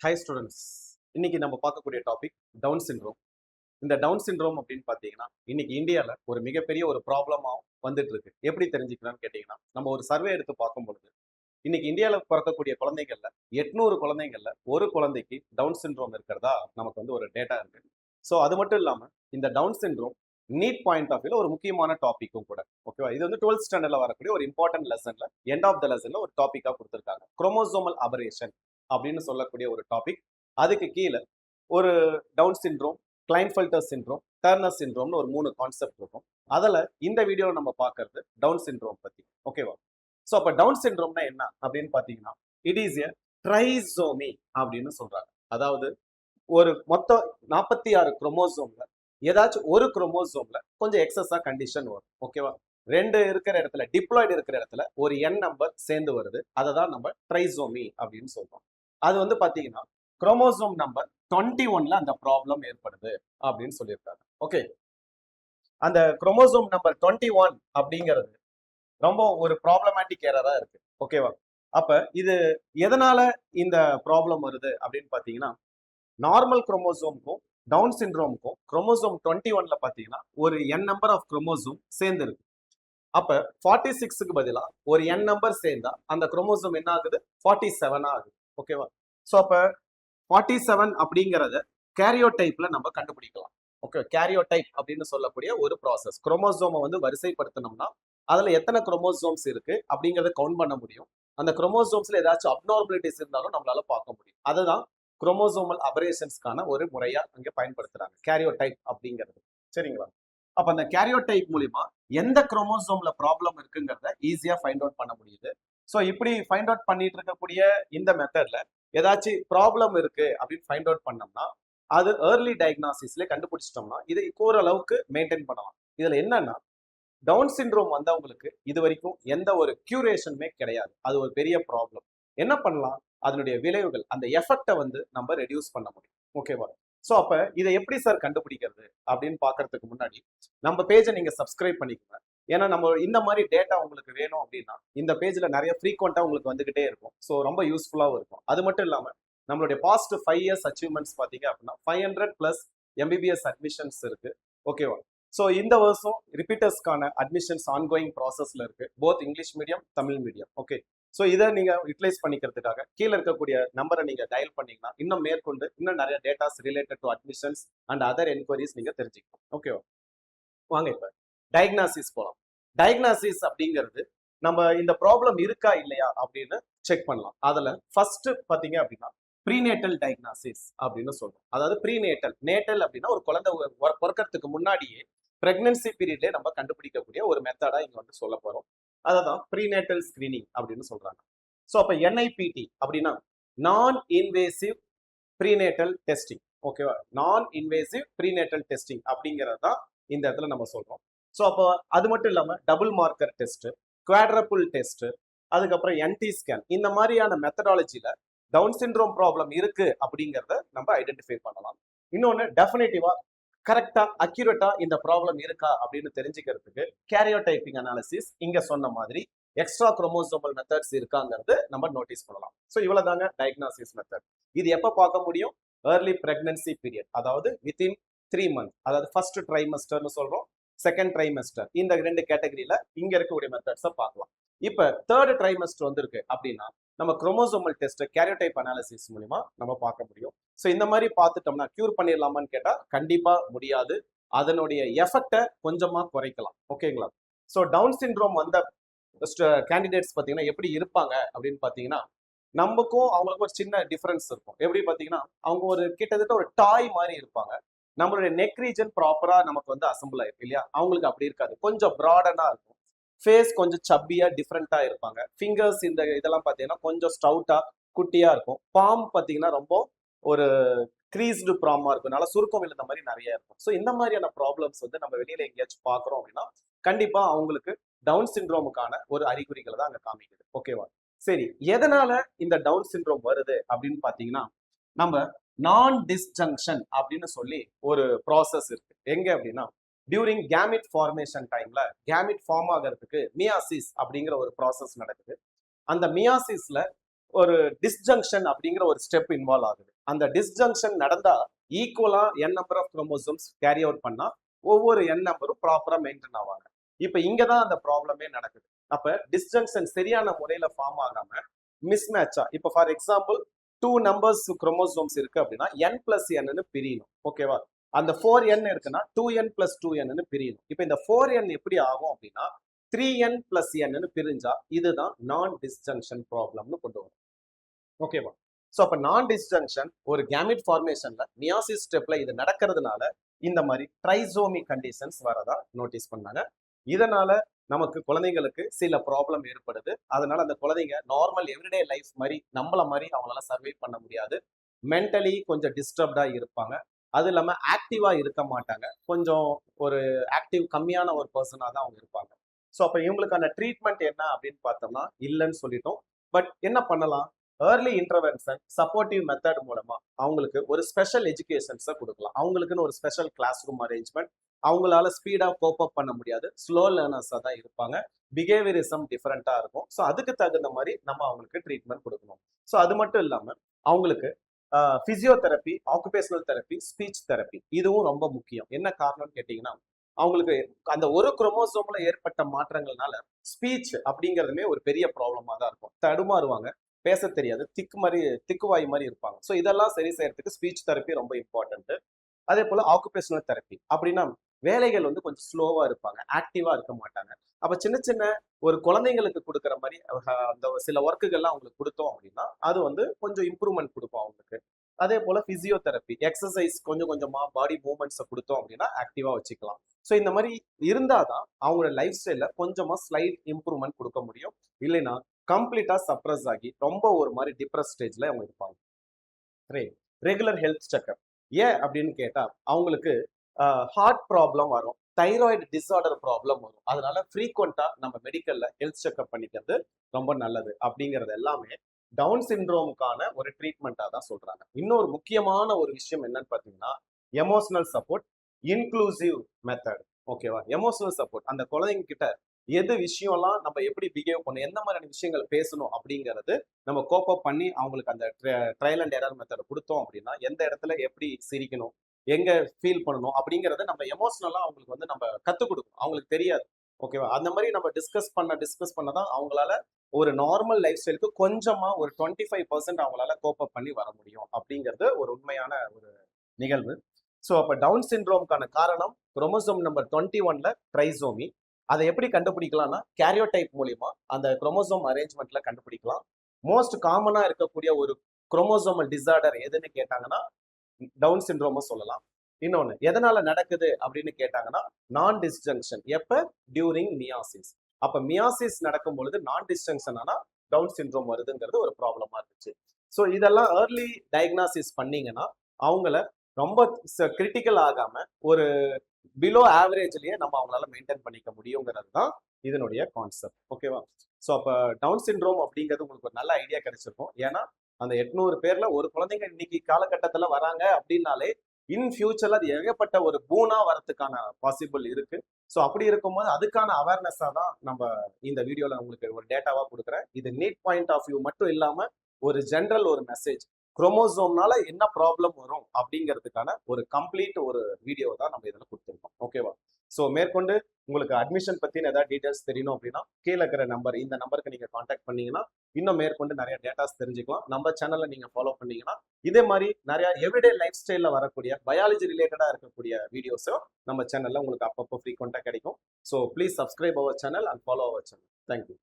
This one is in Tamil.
ஹாய் ஸ்டூடெண்ட்ஸ், இன்னைக்கு நம்ம பார்க்கக்கூடிய டாபிக் டவுன் சிண்ட்ரோம். இந்த டவுன் சிண்ட்ரோம் அப்படின்னு பார்த்தீங்கன்னா இன்னைக்கு இந்தியாவில் ஒரு மிகப்பெரிய ஒரு ப்ராப்ளமாக வந்துட்டு இருக்கு. எப்படி தெரிஞ்சுக்கலாம்னு கேட்டிங்கன்னா, நம்ம ஒரு சர்வே எடுத்து பார்க்கும் பொழுது இன்னைக்கு இந்தியாவில் பிறக்கக்கூடிய குழந்தைகள்ல 800 குழந்தைகள்ல ஒரு குழந்தைக்கு டவுன் சிண்ட்ரோம் இருக்கிறதா நமக்கு வந்து ஒரு டேட்டா இருக்கு. ஸோ அது மட்டும் இல்லாமல் இந்த Down syndrome NEET point of வியூல ஒரு முக்கியமான டாபிக்கும் கூட. ஓகேவா? இது வந்து 12th ஸ்டாண்டர்ட்ல வரக்கூடிய ஒரு இம்பார்ட்டன்ட் லெசன்ல எண்ட் ஆஃப் த லெசன்ல ஒரு டாபிக்கா கொடுத்துருக்காங்க. குரோமோசோமல் அபரேஷன் அப்படின்னு சொல்லக்கூடிய ஒரு டாபிக். அதுக்கு கீழே ஒரு Down syndrome, Klinefelter syndrome, Turner சிண்ட்ரோம்னு ஒரு 3 கான்செப்ட் இருக்கும். அதில் இந்த வீடியோவில் நம்ம பார்க்கறது டவுன் சிண்ட்ரோம் பத்தி. ஓகேவா? ஸோ அப்போ டவுன் சிண்ட்ரோம்னா என்ன அப்படின்னு பார்த்தீங்கன்னா, இட் இஸ் எ ட்ரைசோமி அப்படின்னு சொல்றாங்க. அதாவது ஒரு மொத்தம் 46 குரோமோசோம்ல ஏதாச்சும் ஒரு குரோமோசோம்ல கொஞ்சம் எக்ஸஸா கண்டிஷன் வரும். ஓகேவா? 2 இருக்கிற இடத்துல, டிப்ளாய்டு இருக்கிற இடத்துல ஒரு என் நம்பர் சேர்ந்து வருது. அதை தான் நம்ம ட்ரைசோமி அப்படின்னு சொல்றோம். அது வந்து பாத்தீங்கன்னா குரோமோசோம் நம்பர் 21ல அந்த ப்ராப்ளம் ஏற்படுது அப்படின்னு சொல்லியிருக்காங்க. ஓகே, அந்த குரோமோசோம் நம்பர் 21 அப்படிங்கிறது ரொம்ப ஒரு ப்ராப்ளமேட்டிக் எரரா இருக்கு. ஓகேவா? அப்ப இது எதனால இந்த ப்ராப்ளம் வருது அப்படின்னு பாத்தீங்கன்னா, நார்மல் குரோமோசோமுக்கும் டவுன் சிண்ட்ரோமுக்கும் குரோமோசோம் 21ல பாத்தீங்கன்னா ஒரு என் நம்பர் ஆஃப் குரோமோசோம் சேர்ந்து இருக்கு. அப்ப 46க்கு பதிலா ஒரு என் நம்பர் சேர்ந்தா அந்த குரோமோசோம் என்ன ஆகுது? 47 ஆகுது. ஓகேவா? ஸோ அப்ப 47 அப்படிங்கிறத கேரியோடைப்ல நம்ம கண்டுபிடிக்கலாம். ஓகே, கேரியோடைப் அப்படின்னு சொல்லக்கூடிய ஒரு ப்ராசஸ். குரோமோசோமை வந்து வரிசைப்படுத்தணும்னா அதுல எத்தனை குரோமோசோம்ஸ் இருக்கு அப்படிங்கறத கவுண்ட் பண்ண முடியும். அந்த குரோமோசோம்ஸ்ல ஏதாச்சும் அப்நார்மலிட்டிஸ் இருந்தாலும் நம்மளால பார்க்க முடியும். அதுதான் குரோமோசோமல் அபரேஷன்ஸ்க்கான ஒரு முறையா அங்க பயன்படுத்துறாங்க, கேரியோடைப் அப்படிங்கிறது. சரிங்களா? அப்ப அந்த கேரியோடைப் மூலியமா எந்த குரோமோசோம்ல ப்ராப்ளம் இருக்குங்கிறத ஈஸியா ஃபைண்ட் அவுட் பண்ண முடியுது. ஸோ இப்படி ஃபைண்ட் அவுட் பண்ணிட்டு இருக்கக்கூடிய இந்த மெத்தட்ல ஏதாச்சும் ப்ராப்ளம் இருக்கு அப்படின்னு ஃபைண்ட் அவுட் பண்ணோம்னா அது ஏர்லி டயக்னாசிஸ்ல கண்டுபிடிச்சிட்டோம்னா இதை ஓரளவுக்கு மெயின்டைன் பண்ணலாம். இதுல என்னன்னா, டவுன் சிண்ட்ரோம் வந்தவங்களுக்கு இது வரைக்கும் எந்த ஒரு கியூரேஷனுமே கிடையாது. அது ஒரு பெரிய ப்ராப்ளம். என்ன பண்ணலாம்? அதனுடைய விளைவுகள், அந்த எஃபெக்டை வந்து நம்ம ரெடியூஸ் பண்ண முடியும். ஓகேவா? ஸோ அப்ப இதை எப்படி சார் கண்டுபிடிக்கிறது அப்படின்னு பாக்குறதுக்கு முன்னாடி நம்ம பேஜை நீங்க சப்ஸ்கிரைப் பண்ணிக்கோங்க. ஏன்னா நம்ம இந்த மாதிரி டேட்டா உங்களுக்கு வேணும் அப்படின்னா இந்த பேஜ்ல நிறைய ஃப்ரீக்வெண்டா உங்களுக்கு வந்துகிட்டே இருக்கும். ஸோ ரொம்ப யூஸ்ஃபுல்லாகவும் இருக்கும். அது மட்டும் இல்லாம நம்மளுடைய பாஸ்ட் 5 இயர்ஸ் அச்சீவ்மெண்ட்ஸ் பாத்தீங்க அப்படின்னா 500+ எம்பிபிஎஸ் அட்மிஷன்ஸ் இருக்கு. ஓகேவா? ஸோ இந்த வருஷம் ரிப்பீட்டர்ஸ்க்கான அட்மிஷன்ஸ் ஆன்கோயிங் ப்ராசஸ்ல இருக்கு, both English medium, Tamil medium. Okay, so இதை நீங்க யூட்டிலைஸ் பண்ணிக்கிறதுக்காக கீழே இருக்கக்கூடிய நம்பரை நீங்க டயல் பண்ணீங்கன்னா இன்னும் மேற்கொண்டு இன்னும் நிறைய datas related to admissions and other enquiries நீங்க தெரிஞ்சுக்கலாம். ஓகேவா? வாங்க இப்ப டயக்னாசிஸ் போகலாம். டயக்னாசிஸ் அப்படிங்கிறது நம்ம இந்த ப்ராப்ளம் இருக்கா இல்லையா அப்படின்னு செக் பண்ணலாம். அதுல ஃபர்ஸ்ட் பாத்தீங்க அப்படின்னா ப்ரீநேட்டல் டயக்னாசிஸ் அப்படின்னு சொல்றோம். அதாவது ப்ரீநேட்டல், நேட்டல் அப்படின்னா ஒரு குழந்தை பிறக்கிறதுக்கு முன்னாடியே பிரெக்னன்சி பீரியட்ல நம்ம கண்டுபிடிக்கக்கூடிய ஒரு மெத்தடா இங்க வந்து சொல்ல போறோம். அததான் ப்ரீநேட்டல் ஸ்கிரீனிங் அப்படின்னு சொல்றாங்க. ஸோ அப்ப NIPT அப்படின்னா நான் இன்வேசிவ் ப்ரீநேட்டல் டெஸ்டிங். ஓகேவா? நான் இன்வேசிவ் ப்ரீநேட்டல் டெஸ்டிங் அப்படிங்கிறது தான் இந்த இடத்துல நம்ம சொல்றோம். ஸோ அப்போ அது மட்டும் இல்லாம double marker test, quadruple test, அதுக்கப்புறம் NT ஸ்கேன், இந்த மாதிரியான மெத்தடாலஜில டவுன் சிண்ட்ரோம் ப்ராப்ளம் இருக்கு அப்படிங்கிறத நம்ம ஐடென்டிஃபை பண்ணலாம். இன்னொன்னு டெஃபினேட்டிவா கரெக்டா அக்யூரேட்டா இந்த ப்ராப்ளம் இருக்கா அப்படின்னு தெரிஞ்சுக்கிறதுக்கு கேரியோடைப்பிங் அனாலிசிஸ் இங்க சொன்ன மாதிரி எக்ஸ்ட்ரா குரோமோசோமல் மெத்தட்ஸ் இருக்காங்கிறது நம்ம நோட்டீஸ் பண்ணலாம். ஸோ இவ்வளவுதாங்க டயக்னாசிஸ் மெத்தட். இது எப்ப பார்க்க முடியும்? ஏர்லி பிரெக்னன்சி பீரியட், அதாவது வித்தின் 3 months, அதாவது ஃபர்ஸ்ட் ட்ரைமஸ்டர்னு சொல்றோம், செகண்ட் ட்ரைமஸ்டர். இந்த 2 கேட்டகரியில இங்க இருக்கக்கூடிய மெத்தட்ஸை பார்க்கலாம். இப்ப தேர்ட் ட்ரைமஸ்டர் வந்திருக்கு அப்படின்னா நம்ம குரோமோசோமல் டெஸ்ட் கேரியோடைப் அனாலிசிஸ் மூலமா நம்ம பார்க்க முடியும். ஸோ இந்த மாதிரி பார்த்துட்டோம்னா கியூர் பண்ணிடலாமான்னு கேட்டா கண்டிப்பா முடியாது. அதனுடைய எஃபெக்டை கொஞ்சமா குறைக்கலாம். ஓகேங்களா? ஸோ டவுன் சிண்ட்ரோம் வந்த கேண்டிடேட்ஸ் பார்த்தீங்கன்னா எப்படி இருப்பாங்க அப்படின்னு பார்த்தீங்கன்னா, நமக்கும் அவங்களுக்கும் ஒரு சின்ன டிஃபரன்ஸ் இருக்கும். எப்படி பார்த்தீங்கன்னா, அவங்க ஒரு கிட்டத்தட்ட ஒரு டாய் மாதிரி இருப்பாங்க. நம்மளுடைய நெக் ரீஜன் ப்ராப்பரா நமக்கு வந்து அசம்பிள் ஆயிருக்கு இல்லையா? அவங்களுக்கு அப்படி இருக்காது, கொஞ்சம் ப்ராடனா இருக்கும். ஃபேஸ் கொஞ்சம் சப்பியா டிஃப்ரெண்டா இருப்பாங்க. ஃபிங்கர்ஸ் இந்த இதெல்லாம் பார்த்தீங்கன்னா கொஞ்சம் ஸ்டவுட்டா குட்டியா இருக்கும். பாம் பார்த்தீங்கன்னா ரொம்ப ஒரு கிரீஸ்டு ப்ராமா இருக்கும், நல்லா சுருக்கம் விழுந்த மாதிரி நிறைய இருக்கும். ஸோ இந்த மாதிரியான ப்ராப்ளம்ஸ் வந்து நம்ம வெளியில எங்கேயாச்சும் பார்க்குறோம் அப்படின்னா கண்டிப்பா அவங்களுக்கு டவுன் சிண்ட்ரோமுக்கான ஒரு அறிகுறிகளை தான் அங்க காமிக்குது. ஓகேவா? சரி, எதனால இந்த டவுன் சிண்ட்ரோம் வருது அப்படின்னு பார்த்தீங்கன்னா, நம்ம நான் டிஸ்ஜங்ஷன் அப்படின்னு சொல்லி ஒரு ப்ராசஸ் இருக்கு. எங்க அப்படின்னா டியூரிங் கேமிட் ஃபார்மேஷன் டைம்ல கேமிட் ஃபார்ம் ஆகிறதுக்கு மியாசிஸ் அப்படிங்கிற ஒரு ப்ராசஸ் நடக்குது. அந்த மியாசிஸ்ல ஒரு டிஸ்ஜங்ஷன் அப்படிங்கிற ஒரு ஸ்டெப் இன்வால்வ் ஆகுது. அந்த டிஸ்ஜங்ஷன் நடந்தா ஈக்குவலா n number of chromosomes carry out பண்ணா ஒவ்வொரு என் நம்பரும் ப்ராப்பரா மெயின்டைன் ஆவாங்க. இப்ப இங்கதான் அந்த ப்ராப்ளமே நடக்குது. அப்ப டிஸ்ஜங்ஷன் சரியான முறையில ஃபார்ம் ஆகாம மிஸ்மேட்சா, இப்ப ஃபார் எக்ஸாம்பிள் 2 நம்பர்ஸ் குரோமோசோம்ஸ் இருக்கு அப்படின்னா n பிளஸ் n பிரியணும். ஓகேவா? அந்த 4n இருக்குன்னா 2n பிளஸ் 2n பிரியணும். இப்ப இந்த 4n எப்படி ஆகும் அப்படின்னா 3n பிளஸ் n பிரிஞ்சா இதுதான் நான் டிஸ்ஜங்ஷன் ப்ராப்ளம்னு கொண்டு வரும். ஓகேவா? ஸோ அப்ப நான் டிஸ்ஜங்ஷன் ஒரு கேமிட் ஃபார்மேஷன்ல மியாசிஸ் ஸ்டெப்ல இது நடக்கிறதுனால இந்த மாதிரி ட்ரைசோமி கண்டிஷன்ஸ் வரதா நோட்டீஸ் பண்ணாங்க. இதனால நமக்கு குழந்தைங்களுக்கு சில ப்ராப்ளம் ஏற்படுது. அதனால அந்த குழந்தைங்க நார்மல் எவ்ரிடே லைஃப் மாதிரி நம்மள மாதிரி அவங்களால சர்வை பண்ண முடியாது. மென்டலி கொஞ்சம் டிஸ்டர்ப்டா இருப்பாங்க. அது இல்லாம ஆக்டிவா இருக்க மாட்டாங்க. கொஞ்சம் ஒரு ஆக்டிவ் கம்மியான ஒரு பர்சனா தான் அவங்க இருப்பாங்க. ஸோ அப்ப இவங்களுக்கான ட்ரீட்மெண்ட் என்ன அப்படின்னு பார்த்தோம்னா இல்லைன்னு சொல்லிட்டோம். பட் என்ன பண்ணலாம்? ஏர்லி இன்டர்வென்ஷன் சப்போர்ட்டிவ் மெத்தட் மூலமா அவங்களுக்கு ஒரு ஸ்பெஷல் எஜுகேஷன்ஸை கொடுக்கலாம். அவங்களுக்குன்னு ஒரு ஸ்பெஷல் கிளாஸ் ரூம் அரேஞ்ச்மெண்ட். அவங்களால ஸ்பீடா கோப் அப் பண்ண முடியாது. ஸ்லோ லேர்னர்ஸா தான் இருப்பாங்க. பிஹேவியரிசம் டிஃபரெண்டா இருக்கும். ஸோ அதுக்கு தகுந்த மாதிரி நம்ம அவங்களுக்கு ட்ரீட்மெண்ட் கொடுக்கணும். ஸோ அது மட்டும் இல்லாம அவங்களுக்கு physiotherapy, occupational therapy, speech therapy இதுவும் ரொம்ப முக்கியம். என்ன காரணம்னு கேட்டீங்கன்னா அவங்களுக்கு அந்த ஒரு குரோமோசோம்ல ஏற்பட்ட மாற்றங்கள்னால ஸ்பீச் அப்படிங்கிறதுமே ஒரு பெரிய ப்ராப்ளமா தான் இருக்கும். தடுமாறுவாங்க, பேச தெரியாது, திக்குவாய் மாதிரி இருப்பாங்க. ஸோ இதெல்லாம் சரி செய்யறதுக்கு ஸ்பீச் தெரப்பி ரொம்ப இம்பார்ட்டன்ட். அதே போல ஆக்குபேஷனல் தெரப்பி அப்படின்னா வேலைகள் வந்து கொஞ்சம் ஸ்லோவா இருப்பாங்க, ஆக்டிவா இருக்க மாட்டாங்க. அப்ப சின்ன சின்ன ஒரு குழந்தைங்களுக்கு கொடுக்குற மாதிரி அந்த சில ஒர்க்குகள்லாம் அவங்களுக்கு கொடுத்தோம் அப்படின்னா அது வந்து கொஞ்சம் இம்ப்ரூவ்மெண்ட் கொடுக்கும் அவங்களுக்கு. அதே போல பிசியோதெரப்பி, எக்ஸசைஸ் கொஞ்சம் கொஞ்சமா பாடி மூவ்மெண்ட்ஸை கொடுத்தோம் அப்படின்னா ஆக்டிவா வச்சுக்கலாம். ஸோ இந்த மாதிரி இருந்தாதான் அவங்களோட லைஃப் ஸ்டைல கொஞ்சமா ஸ்லைட் இம்ப்ரூவ்மெண்ட் கொடுக்க முடியும். இல்லைன்னா கம்ப்ளீட்டா சப்ரஸ் ஆகி ரொம்ப ஒரு மாதிரி டிப்ரஸ் ஸ்டேஜ்ல அவங்க இருப்பாங்க. ரெகுலர் ஹெல்த் செக்அப் ஏன் அப்படின்னு கேட்டா அவங்களுக்கு ஹார்ட் ப்ராப்ளம் வரும், தைராய்டு டிஸார்டர் ப்ராப்ளம் வரும். அதனால ஃப்ரீக்வெண்டா நம்ம மெடிக்கல்ல ஹெல்த் செக்அப் பண்ணிக்கிறது ரொம்ப நல்லது. அப்படிங்கிறது எல்லாமே டவுன் சிண்ட்ரோமுக்கான ஒரு ட்ரீட்மெண்டா தான் சொல்றாங்க. இன்னொரு முக்கியமான ஒரு விஷயம் என்னன்னு பாத்தீங்கன்னா எமோஷனல் சப்போர்ட், இன்க்ளூசிவ் மெத்தட். ஓகேவா? எமோஷனல் சப்போர்ட் அந்த குழந்தைங்க கிட்ட எது விஷயம்லாம் நம்ம எப்படி பிஹேவ் பண்ணணும், எந்த மாதிரியான விஷயங்கள் பேசணும் அப்படிங்கிறது நம்ம கோப் அப் பண்ணி அவங்களுக்கு அந்த ட்ரையல் அண்ட் எரர் மெத்தட் கொடுத்தோம் அப்படின்னா எந்த இடத்துல எப்படி சிரிக்கணும், எங்க ஃபீல் பண்ணணும் அப்படிங்கறத நம்ம எமோஷனலா அவங்களுக்கு வந்து நம்ம கத்துக் கொடுக்கணும். அவங்களுக்கு தெரியாது. ஓகேவா? அந்த மாதிரி நம்ம டிஸ்கஸ் பண்ணதான் அவங்களால ஒரு நார்மல் லைஃப் ஸ்டைலுக்கு கொஞ்சமா ஒரு 25% அவங்களால கோப் அப் பண்ணி வர முடியும் அப்படிங்கிறது ஒரு உண்மையான ஒரு நிகழ்வு. ஸோ அப்ப டவுன் சிண்ட்ரோம்கான காரணம் குரோமோசோம் நம்பர் 21ல ட்ரைசோமி. அதை எப்படி கண்டுபிடிக்கலாம்னா கேரியோடைப் மூலியமா அந்த குரோமோசோம் அரேஞ்ச்மெண்ட்ல கண்டுபிடிக்கலாம். மோஸ்ட் காமனா இருக்கக்கூடிய ஒரு குரோமோசோமல் டிசார்டர் எதுன்னு கேட்டாங்கன்னா டவுன் சிண்ட்ரோம் சொல்லலாம். இன்னொன்னு எதனால நடக்குது அப்படின்னு கேட்டாங்கன்னா நான் டிஸ்ஜங்ஷன் எப்ப டியூரிங் மியாசிஸ். அப்ப மியாசிஸ் நடக்கும் பொழுது நான் டிஸ்ஜங்ஷன் ஆனா டவுன் சிண்ட்ரோம் வருதுங்கிறது ஒரு ப்ராப்ளமா இருந்துச்சு. ஸோ இதெல்லாம் ஏர்லி டயக்னாசிஸ் பண்ணீங்கன்னா அவங்கள ரொம்ப கிரிட்டிக்கல் ஆகாம ஒரு பிலோ ஆவரேஜ்லயே நம்ம அவங்களால மெயின்டைன் பண்ணிக்க முடியுங்கிறது தான் இதனுடைய கான்செப்ட். ஓகேவா? ஸோ அப்ப டவுன் சிண்ட்ரோம் அப்படிங்கிறது உங்களுக்கு ஒரு நல்ல ஐடியா கிடைச்சிருக்கும். ஏன்னா அந்த 800 பேர்ல ஒரு குழந்தைங்க இன்னைக்கு காலகட்டத்துல வராங்க அப்படின்னாலே இன் ஃபியூச்சர்ல அது ஏகப்பட்ட ஒரு பூனா வரதுக்கான பாசிபிள் இருக்கு. ஸோ அப்படி இருக்கும்போது அதுக்கான அவேர்னஸா தான் நம்ம இந்த வீடியோல உங்களுக்கு ஒரு டேட்டாவா கொடுக்குறேன். இது நீட் பாயிண்ட் ஆஃப் வியூ மட்டும் இல்லாம ஒரு ஜென்ரல் ஒரு மெசேஜ் குரோமோசோம்னால என்ன ப்ராப்ளம் வரும் அப்படிங்கிறதுக்கான ஒரு கம்ப்ளீட் ஒரு வீடியோ தான் நம்ம இதில் கொடுத்துருக்கோம். ஓகேவா? ஸோ மேற்கொண்டு உங்களுக்கு அட்மிஷன் பத்தின ஏதாவது டீடைல்ஸ் தெரியணும் அப்படின்னா கீழே இருக்கிற நம்பர், இந்த நம்பருக்கு நீங்க கான்டாக்ட் பண்ணீங்கன்னா இன்னும் மேற்கொண்டு நிறைய டேட்டாஸ் தெரிஞ்சுக்கலாம். நம்ம சேனல்ல நீங்க ஃபாலோ பண்ணீங்கன்னா இதே மாதிரி நிறைய எவ்ரிடே லைஃப் ஸ்டைல்ல வரக்கூடிய பயாலஜி ரிலேட்டடா இருக்கக்கூடிய வீடியோஸும் நம்ம சேனல்ல உங்களுக்கு அப்பப்போ ஃப்ரீக்வெண்டா கிடைக்கும். So please subscribe our channel and follow our channel. Thank you.